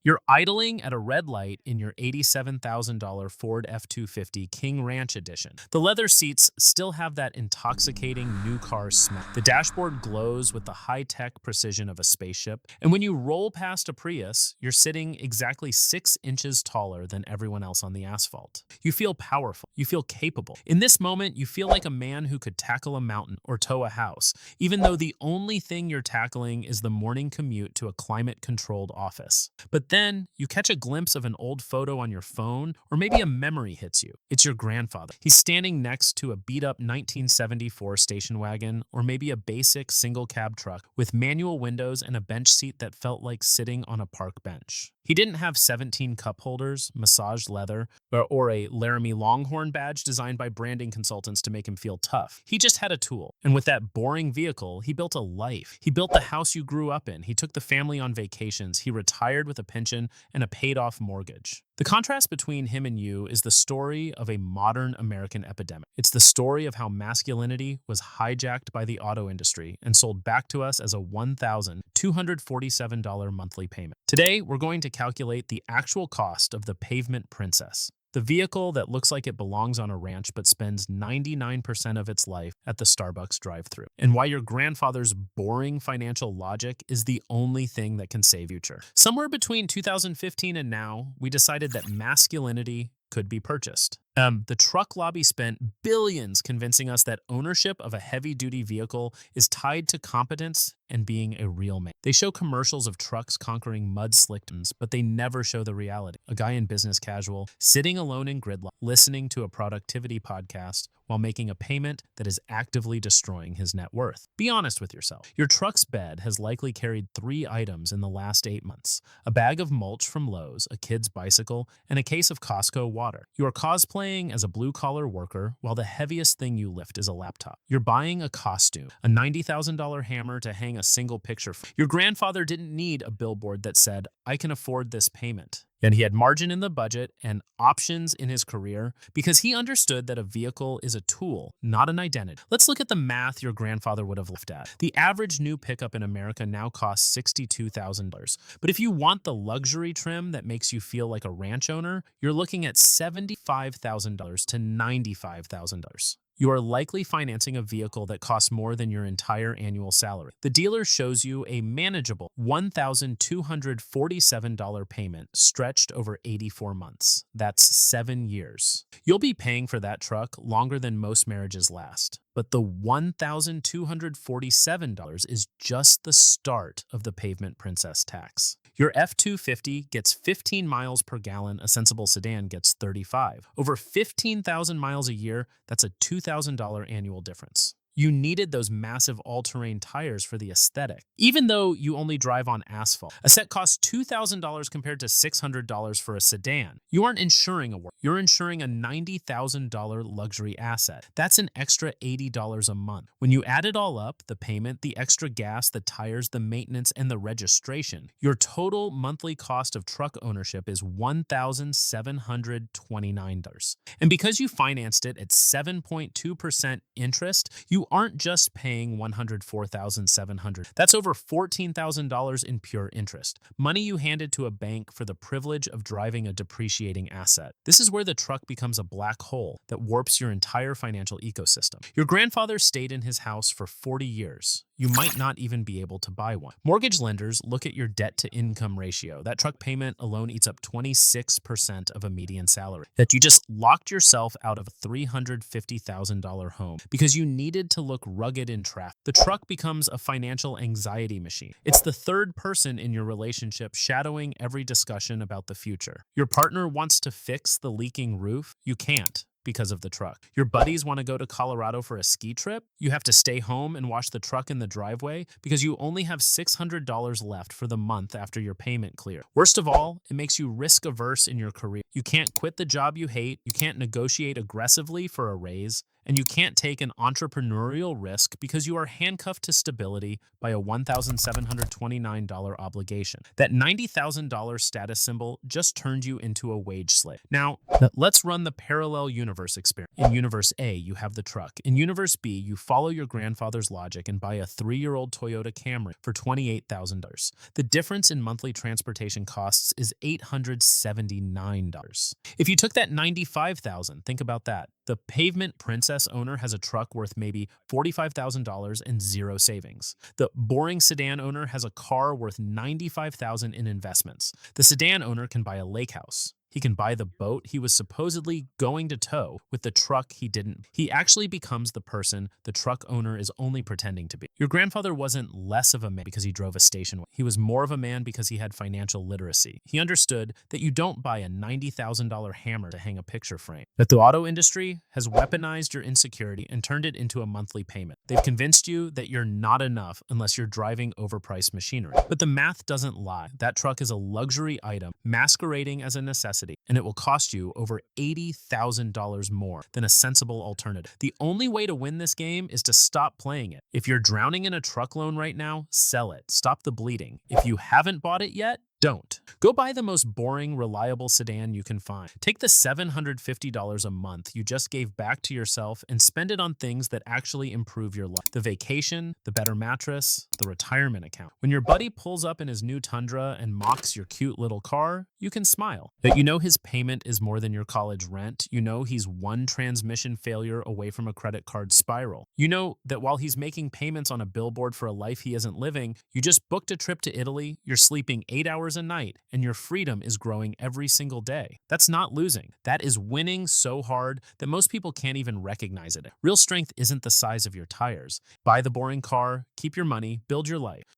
You're idling at a red light in your $87,000 Ford F-250 King Ranch Edition. The leather seats still have that intoxicating new car smell. The dashboard glows with the high-tech precision of a spaceship. And when you roll past a Prius, you're sitting exactly 6 inches taller than everyone else on the asphalt. You feel powerful. You feel capable. In this moment, you feel like a man who could tackle a mountain or tow a house, even though the only thing you're tackling is the morning commute to a climate-controlled office. But then you catch a glimpse of an old photo on your phone, or maybe a memory hits you. It's your grandfather. He's standing next to a beat-up 1974 station wagon, or maybe a basic single-cab truck with manual windows and a bench seat that felt like sitting on a park bench. He didn't have 17 cup holders, massaged leather, or a Laramie Longhorn badge designed by branding consultants to make him feel tough. He just had a tool. And with that boring vehicle, he built a life. He built the house you grew up in. He took the family on vacations. He retired with a pension and a paid-off mortgage. The contrast between him and you is the story of a modern American epidemic. It's the story of how masculinity was hijacked by the auto industry and sold back to us as a $1,247 monthly payment. Today, we're going to calculate the actual cost of the Pavement Princess, the vehicle that looks like it belongs on a ranch but spends 99% of its life at the Starbucks drive-thru, and why your grandfather's boring financial logic is the only thing that can save you. Somewhere between 2015 and now, we decided that masculinity could be purchased. The truck lobby spent billions convincing us that ownership of a heavy-duty vehicle is tied to competence and being a real man. They show commercials of trucks conquering mud-slicked ones, but they never show the reality. A guy in business casual, sitting alone in gridlock, listening to a productivity podcast while making a payment that is actively destroying his net worth. Be honest with yourself. Your truck's bed has likely carried 3 items in the last 8 months: a bag of mulch from Lowe's, a kid's bicycle, and a case of Costco water. You are cosplaying as a blue-collar worker while the heaviest thing you lift is a laptop. You're buying a costume, a $90,000 hammer to hang a single picture. Your grandfather didn't need a billboard that said, "I can afford this payment." And he had margin in the budget and options in his career because he understood that a vehicle is a tool, not an identity. Let's look at the math your grandfather would have left at. The average new pickup in America now costs $62,000. But if you want the luxury trim that makes you feel like a ranch owner, you're looking at $75,000 to $95,000. You are likely financing a vehicle that costs more than your entire annual salary. The dealer shows you a manageable $1,247 payment stretched over 84 months. That's 7 years. You'll be paying for that truck longer than most marriages last. But the $1,247 is just the start of the Pavement Princess tax. Your F-250 gets 15 miles per gallon, a sensible sedan gets 35. Over 15,000 miles a year, that's a $2,000 annual difference. You needed those massive all-terrain tires for the aesthetic, even though you only drive on asphalt. A set costs $2,000 compared to $600 for a sedan. You aren't insuring a work. You're insuring a $90,000 luxury asset. That's an extra $80 a month. When you add it all up, the payment, the extra gas, the tires, the maintenance, and the registration, your total monthly cost of truck ownership is $1,729. And because you financed it at 7.2% interest, you aren't just paying $104,700. That's over $14,000 in pure interest. Money you handed to a bank for the privilege of driving a depreciating asset. This is where the truck becomes a black hole that warps your entire financial ecosystem. Your grandfather stayed in his house for 40 years. You might not even be able to buy one. Mortgage lenders look at your debt-to-income ratio. That truck payment alone eats up 26% of a median salary. That you just locked yourself out of a $350,000 home because you needed to look rugged in traffic. The truck becomes a financial anxiety machine. It's the third person in your relationship shadowing every discussion about the future. Your partner wants to fix the leaking roof. You can't, because of the truck. Your buddies want to go to Colorado for a ski trip. You have to stay home and wash the truck in the driveway because you only have $600 left for the month after your payment clear. Worst of all, it makes you risk-averse in your career. You can't quit the job you hate. You can't negotiate aggressively for a raise. And you can't take an entrepreneurial risk because you are handcuffed to stability by a $1,729 obligation. That $90,000 status symbol just turned you into a wage slave. Now, let's run the parallel universe experiment. In universe A, you have the truck. In universe B, you follow your grandfather's logic and buy a 3-year-old Toyota Camry for $28,000. The difference in monthly transportation costs is $879. If you took that $95,000, think about that. The Pavement Princess owner has a truck worth maybe $45,000 and zero savings. The boring sedan owner has a car worth $95,000 in investments. The sedan owner can buy a lake house. He can buy the boat he was supposedly going to tow with the truck he didn't. He actually becomes the person the truck owner is only pretending to be. Your grandfather wasn't less of a man because he drove a station wagon. He was more of a man because he had financial literacy. He understood that you don't buy a $90,000 hammer to hang a picture frame. That the auto industry has weaponized your insecurity and turned it into a monthly payment. They've convinced you that you're not enough unless you're driving overpriced machinery. But the math doesn't lie. That truck is a luxury item masquerading as a necessity, and it will cost you over $80,000 more than a sensible alternative. The only way to win this game is to stop playing it. If you're drowning in a truck loan right now, sell it. Stop the bleeding. If you haven't bought it yet, don't. Go buy the most boring, reliable sedan you can find. Take the $750 a month you just gave back to yourself and spend it on things that actually improve your life. The vacation, the better mattress, the retirement account. When your buddy pulls up in his new Tundra and mocks your cute little car, you can smile. That you know his payment is more than your college rent. You know he's one transmission failure away from a credit card spiral. You know that while he's making payments on a billboard for a life he isn't living, you just booked a trip to Italy, you're sleeping 8 hours a night, and your freedom is growing every single day. That's not losing. That is winning so hard that most people can't even recognize it. Real strength isn't the size of your tires. Buy the boring car, keep your money, build your life.